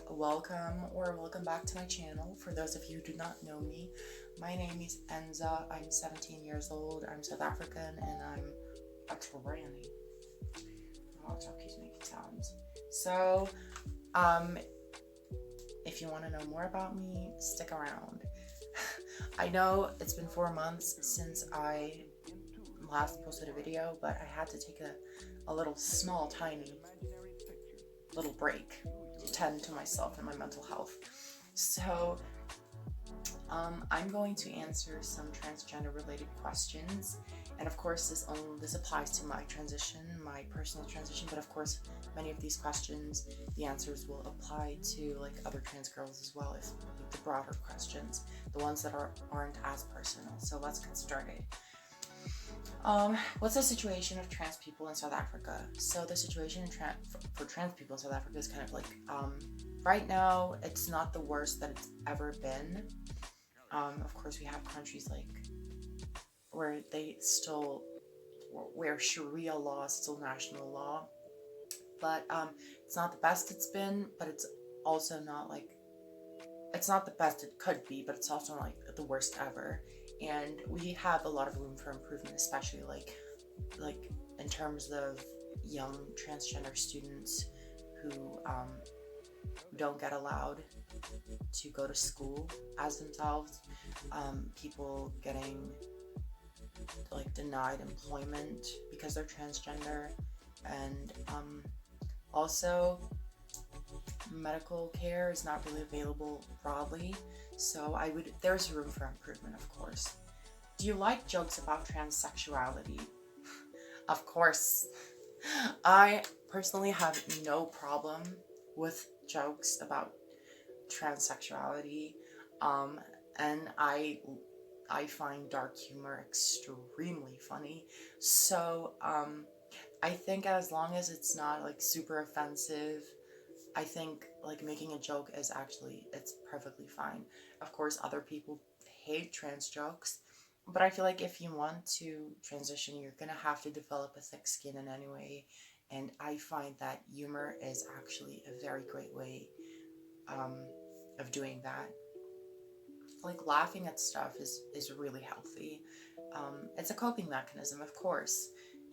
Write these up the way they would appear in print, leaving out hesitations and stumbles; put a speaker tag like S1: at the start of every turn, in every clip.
S1: welcome back to my channel. For those of you who do not know me, my name is Enza. I'm 17 years old. I'm South African and I'm a tranny. Oh, it's keeps making sounds. So, if you want to know more about me, stick around. I know it's been 4 months since I last posted a video, but I had to take a little small, tiny little break to tend to myself and my mental health. So I'm going to answer some transgender related questions, and of course this applies to my transition, my personal transition, but of course many of these questions, the answers will apply to like other trans girls as well, if like, the broader questions, the ones that aren't as personal. So let's get started. What's the situation of trans people in South Africa? So the situation for trans people in South Africa is kind of like, right now, it's not the worst that it's ever been. Of course, we have countries like where where Sharia law is still national law, but it's not the best it's been, but it's also not like, it's not the best it could be, but it's also not like the worst ever. And we have a lot of room for improvement, especially like in terms of young transgender students who don't get allowed to go to school as themselves, people getting like denied employment because they're transgender, and also medical care is not really available broadly. So there's room for improvement, of course. Do you like jokes about transsexuality? Of course. I personally have no problem with jokes about transsexuality, and I find dark humor extremely funny. So I think as long as it's not like super offensive, I think like making a joke it's perfectly fine. Of course, other people hate trans jokes, but I feel like if you want to transition, you're gonna have to develop a thick skin in any way. And I find that humor is actually a very great way of doing that. Like laughing at stuff is really healthy. It's a coping mechanism, of course,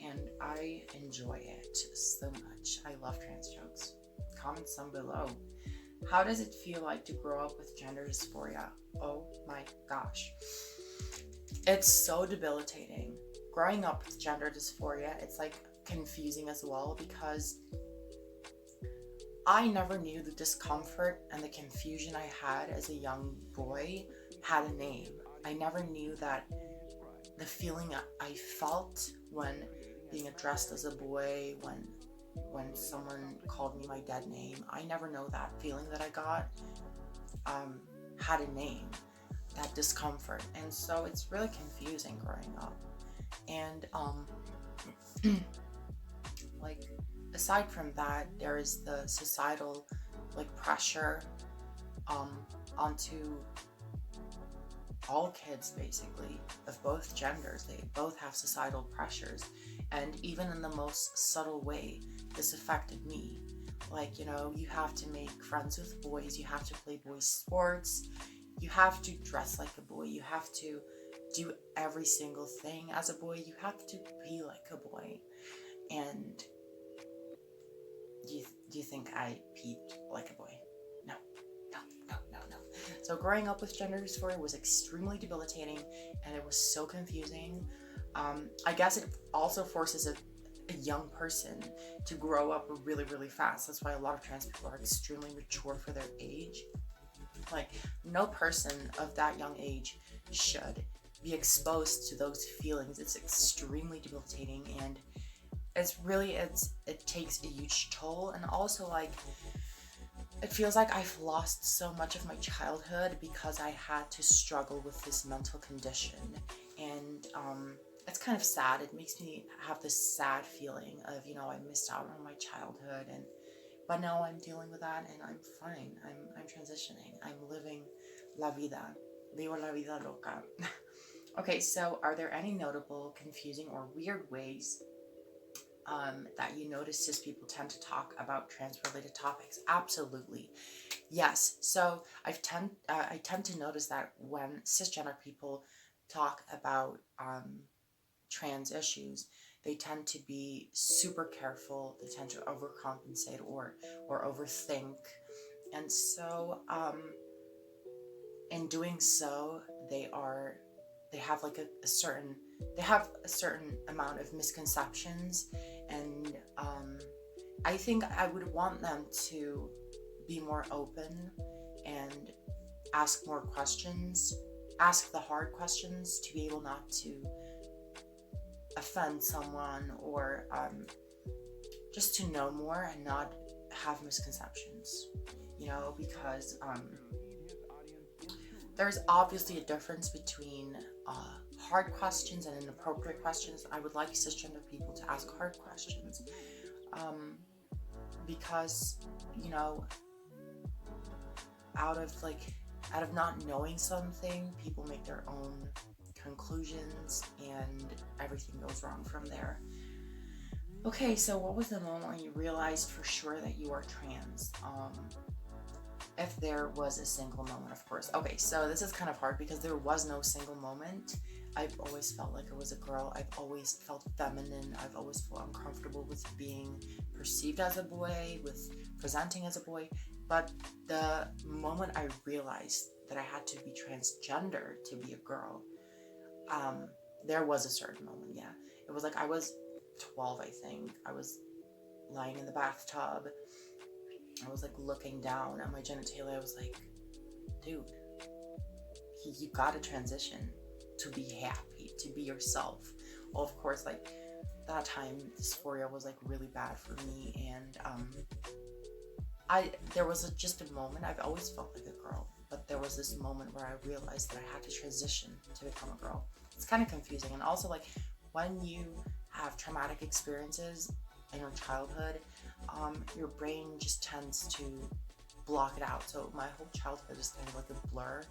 S1: and I enjoy it so much. I love trans jokes. Comment some below. How does it feel like to grow up with gender dysphoria? Oh my gosh. It's so debilitating. Growing up with gender dysphoria, it's like confusing as well, because I never knew the discomfort and the confusion I had as a young boy had a name. I never knew that the feeling I felt when being addressed as a boy, when someone called me my dead name, I never know that feeling that I got had a name, that discomfort. And so it's really confusing growing up. And like aside from that, there is the societal like pressure onto all kids basically of both genders. They both have societal pressures, and even in the most subtle way this affected me. Like, you know, you have to make friends with boys, you have to play boys sports, you have to dress like a boy, you have to do every single thing as a boy, you have to be like a boy. And do you think I peeped like a boy? No. So growing up with gender dysphoria was extremely debilitating, and it was so confusing. I guess it also forces a young person to grow up really, really fast. That's why a lot of trans people are extremely mature for their age. Like, no person of that young age should be exposed to those feelings. It's extremely debilitating, and it takes a huge toll. And also, like, it feels like I've lost so much of my childhood because I had to struggle with this mental condition. And it's kind of sad. It makes me have this sad feeling of, you know, I missed out on my childhood, but now I'm dealing with that and I'm fine. I'm transitioning. I'm living la vida. Vivo la vida loca. Okay, so are there any notable, confusing, or weird ways that you notice cis people tend to talk about trans-related topics? Absolutely. Yes. So I tend to notice that when cisgender people talk about trans issues, they tend to be super careful. They tend to overcompensate or overthink, and so in doing so, they are they have like a certain they have a certain amount of misconceptions, and I think I would want them to be more open and ask more questions, ask the hard questions to be able not to offend someone, or just to know more and not have misconceptions, because there's obviously a difference between hard questions and inappropriate questions. I would like cisgender people to ask hard questions, because you know out of like out of not knowing something, people make their own conclusions and everything goes wrong from there. Okay, so what was the moment when you realized for sure that you are trans? If there was a single moment, of course. Okay, so this is kind of hard because there was no single moment. I've always felt like I was a girl. I've always felt feminine. I've always felt uncomfortable with being perceived as a boy, with presenting as a boy. But the moment I realized that I had to be transgender to be a girl, there was a certain moment, yeah. It was like I was 12, I think. I was lying in the bathtub. I was like looking down at my genitalia. I was like, dude, you gotta transition to be happy, to be yourself. Well, of course, like that time, dysphoria was like really bad for me, and there was just a moment. I've always felt like a girl, but there was this moment where I realized that I had to transition to become a girl. It's kind of confusing, and also like when you have traumatic experiences in your childhood, your brain just tends to block it out. So my whole childhood is kind of like a blur.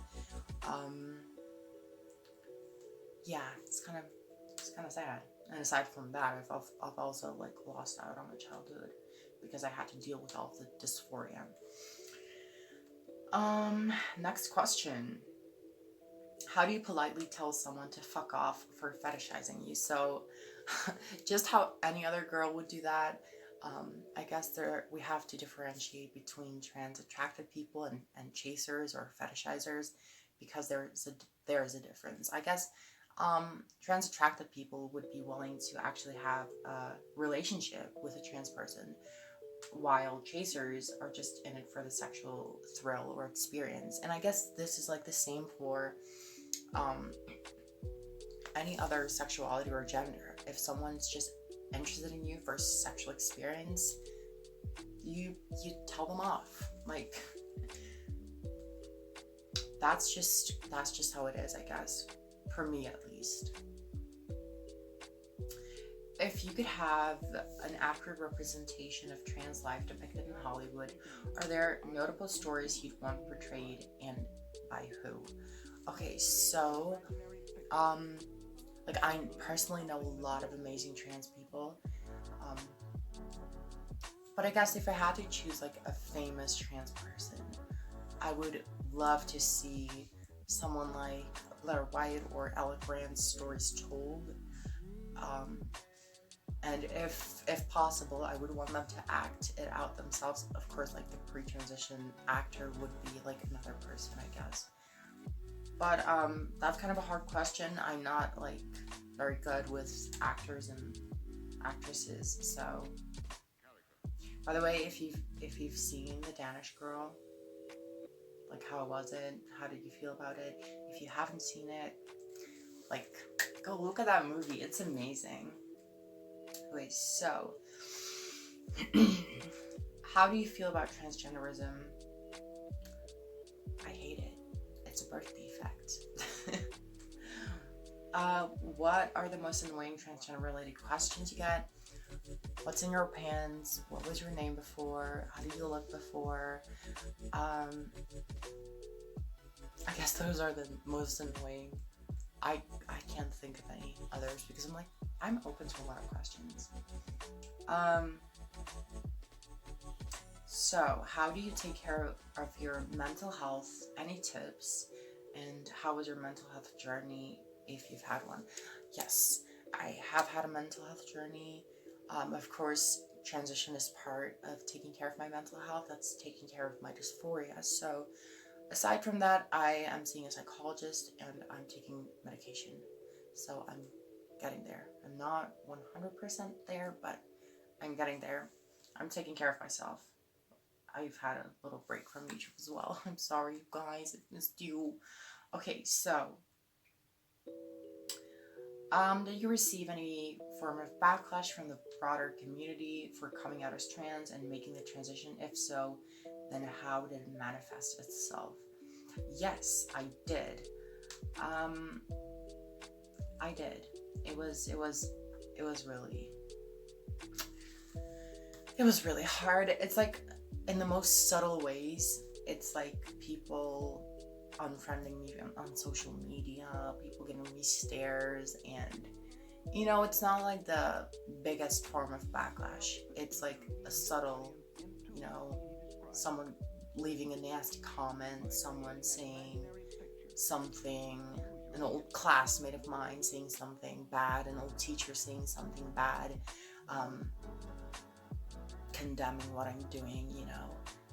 S1: Yeah, it's kind of sad. And aside from that, I've also like lost out on my childhood because I had to deal with all of the dysphoria. Next question. How do you politely tell someone to fuck off for fetishizing you? So, just how any other girl would do that. I guess we have to differentiate between trans attracted people and chasers or fetishizers, because there is a difference. I guess trans attracted people would be willing to actually have a relationship with a trans person, while chasers are just in it for the sexual thrill or experience. And I guess this is like the same for any other sexuality or gender. If someone's just interested in you for sexual experience, you tell them off. Like that's just how it is, I guess, for me at least. If you could have an accurate representation of trans life depicted in Hollywood, are there notable stories you'd want portrayed, and by who? Okay, so like I personally know a lot of amazing trans people, but I guess if I had to choose like a famous trans person, I would love to see someone like Blair White or Alec Brand's stories told. And if possible, I would want them to act it out themselves. Of course, like the pre-transition actor would be like another person, I guess. But that's kind of a hard question. I'm not like very good with actors and actresses. So, by the way, if you've seen The Danish Girl, like how was it? How did you feel about it? If you haven't seen it, like go look at that movie. It's amazing. Okay, so how do you feel about transgenderism? I hate it. It's a birth defect. What are the most annoying transgender related questions you get? What's in your pants? What was your name before? How did you look before? I guess those are the most annoying. I can't think of any others because I'm open to a lot of questions. So, how do you take care of your mental health? Any tips? And how was your mental health journey if you've had one? Yes, I have had a mental health journey. Of course, transition is part of taking care of my mental health. That's taking care of my dysphoria. So, aside from that, I am seeing a psychologist and I'm taking medication. So, I'm getting there. I'm not 100% there, but I'm getting there. I'm taking care of myself. I've had a little break from YouTube as well. I'm sorry, you guys. I missed you. Okay, so, did you receive any form of backlash from the broader community for coming out as trans and making the transition? If so, then how did it manifest itself? Yes, I did. Um, I did. It was really, hard. It's like in the most subtle ways. It's like people unfriending me on social media, people giving me stares, and it's not like the biggest form of backlash. It's like a subtle, someone leaving a nasty comment, someone saying something, an old classmate of mine saying something bad, an old teacher saying something bad, condemning what I'm doing,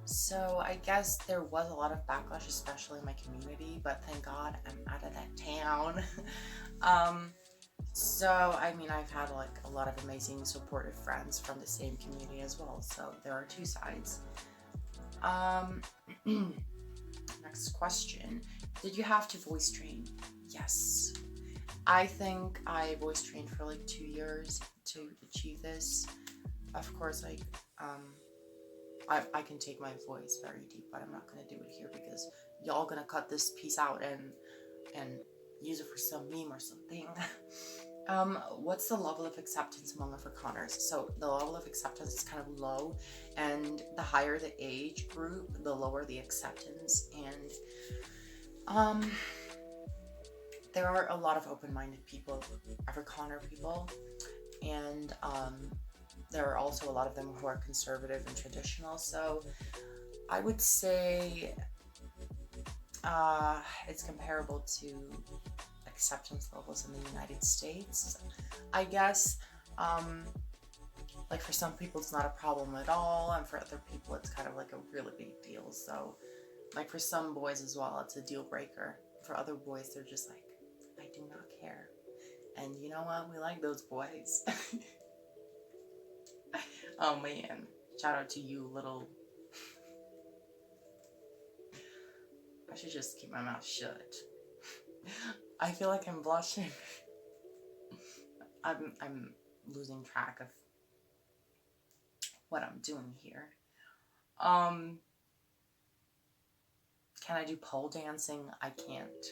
S1: So I guess there was a lot of backlash, especially in my community, but thank God I'm out of that town. So I mean, I've had like a lot of amazing supportive friends from the same community as well. So there are two sides. Next question. Did you have to voice train? Yes. I think I voice trained for like 2 years to achieve this. Of course, like, I can take my voice very deep, but I'm not gonna do it here because y'all gonna cut this piece out and use it for some meme or something. What's the level of acceptance among Afrikaners? So the level of acceptance is kind of low, and the higher the age group, the lower the acceptance. And there are a lot of open-minded people, Afrikaner people, and there are also a lot of them who are conservative and traditional. So I would say it's comparable to acceptance levels in the United States, I guess. Like for some people it's not a problem at all, and for other people it's kind of like a really big deal. So like for some boys as well, it's a deal breaker. For other boys, they're just like, I do not care. And you know what? We like those boys. Oh man, shout out to you, little. I should just keep my mouth shut. I feel like I'm blushing. I'm losing track of what I'm doing here. Can I do pole dancing? I can't.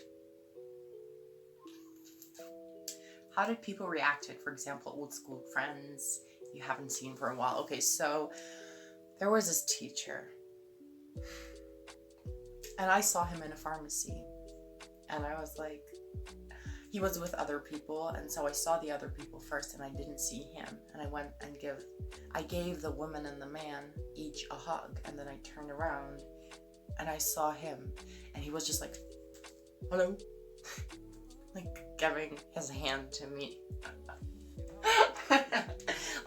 S1: How did people react to it? For example, old school friends you haven't seen for a while. Okay, so there was this teacher, and I saw him in a pharmacy, and I was like, he was with other people, and so I saw the other people first, and I didn't see him, and I went and I gave the woman and the man each a hug, and then I turned around, and I saw him, and he was just like, hello, like giving his hand to me.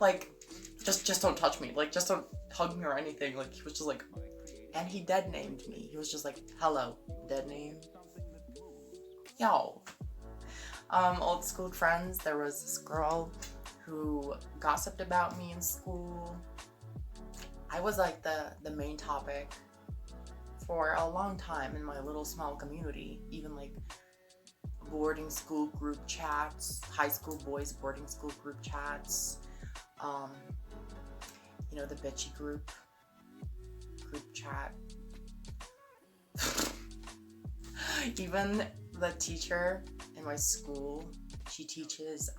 S1: Like, just don't touch me, like, just don't hug me or anything. Like, he was just like, and he dead named me. He was just like, hello, dead name. Yo. Old school friends, there was this girl who gossiped about me in school. I was like the main topic for a long time in my little small community, even like boarding school group chats, high school boys boarding school group chats, the bitchy group chat. Even the teacher in my school, she teaches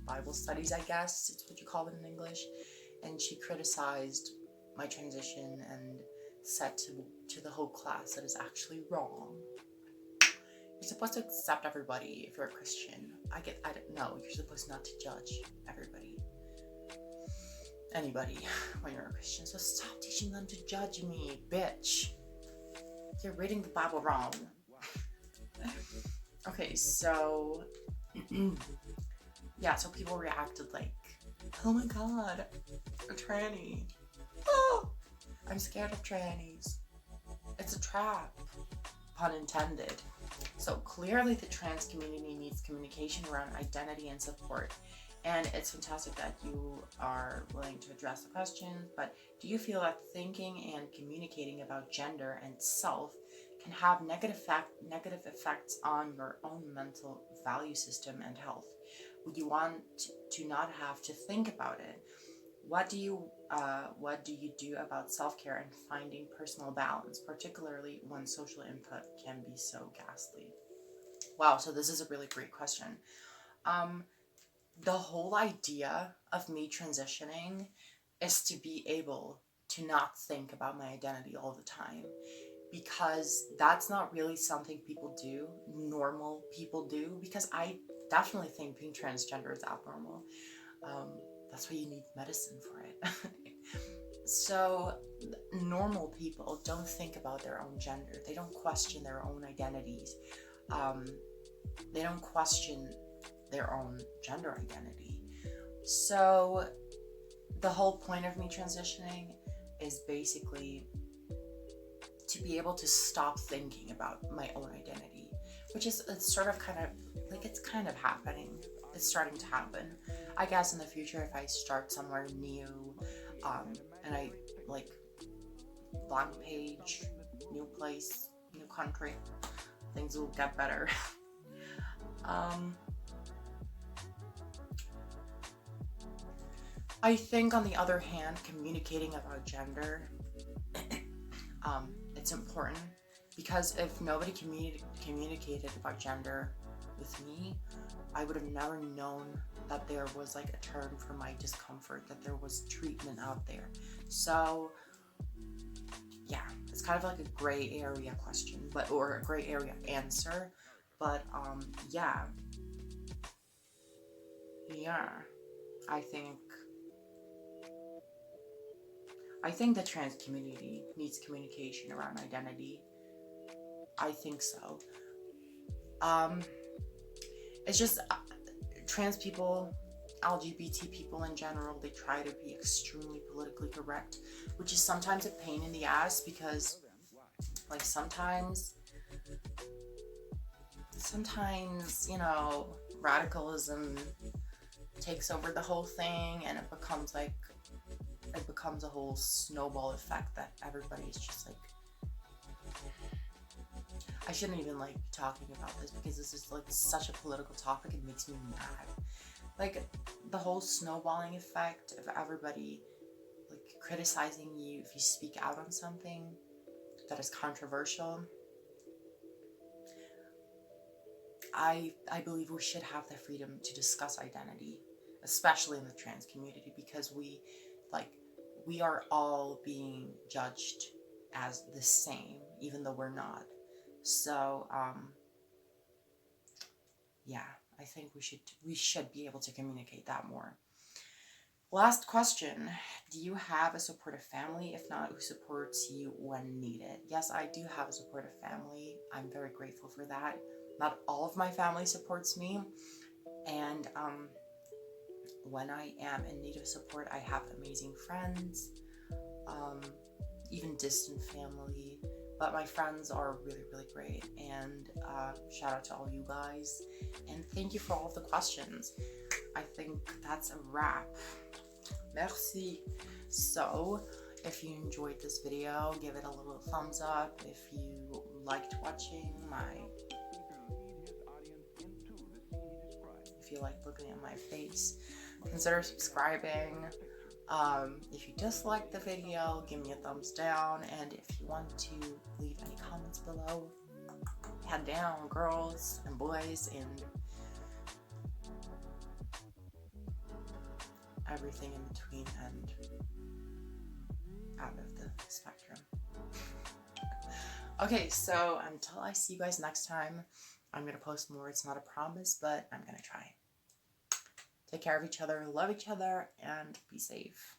S1: Bible studies, I guess it's what you call it in English, and she criticized my transition and said to the whole class that is actually wrong. You're supposed to accept everybody if you're a Christian. I don't know, you're supposed not to judge everybody. anybody when you're a Christian. So stop teaching them to judge me, bitch. You're reading the Bible wrong. Okay, so yeah, so people reacted like, oh my god, a tranny. Oh, I'm scared of trannies. It's a trap, pun intended. So clearly the trans community needs communication around identity and support. And it's fantastic that you are willing to address the questions, but do you feel that thinking and communicating about gender and self can have negative effects on your own mental value system and health? Would you want to not have to think about it? What do you do about self-care and finding personal balance, particularly when social input can be so ghastly? Wow, so this is a really great question. The whole idea of me transitioning is to be able to not think about my identity all the time, because that's not really something people do, normal people do, because I definitely think being transgender is abnormal. That's why you need medicine for it. So normal people don't think about their own gender. They don't question their own identities. They don't question their own gender identity. So the whole point of me transitioning is basically to be able to stop thinking about my own identity, which is it's kind of happening. It's starting to happen. I guess in the future, if I start somewhere new, and I like blank page, new place, new country, things will get better. I think on the other hand, communicating about gender, it's important, because if nobody communicated about gender with me, I would have never known that there was like a term for my discomfort, that there was treatment out there. So yeah, it's kind of like a gray area question, or a gray area answer, but yeah, I think the trans community needs communication around identity. I think so. It's just trans people, LGBT people in general, they try to be extremely politically correct, which is sometimes a pain in the ass, because like sometimes, you know, radicalism takes over the whole thing, and it becomes a whole snowball effect that everybody's just like, I shouldn't even like be talking about this, because this is like such a political topic. It makes me mad. Like the whole snowballing effect of everybody like criticizing you if you speak out on something that is controversial. I believe we should have the freedom to discuss identity, especially in the trans community, because we are all being judged as the same, even though we're not. So yeah, I think we should be able to communicate that more. Last question. Do you have a supportive family? If not, who supports you when needed? Yes, I do have a supportive family. I'm very grateful for that. Not all of my family supports me. And when I am in need of support, I have amazing friends, even distant family. But my friends are really, really great. And shout out to all you guys. And thank you for all of the questions. I think that's a wrap. Merci. So, if you enjoyed this video, give it a little thumbs up. If you liked watching if you liked looking at my face, consider subscribing. If you disliked the video, give me a thumbs down. And if you want to leave any comments below, head down, girls and boys and everything in between and out of the spectrum. Okay, so until I see you guys next time, I'm going to post more. It's not a promise, but I'm going to try. Take care of each other, love each other, and be safe.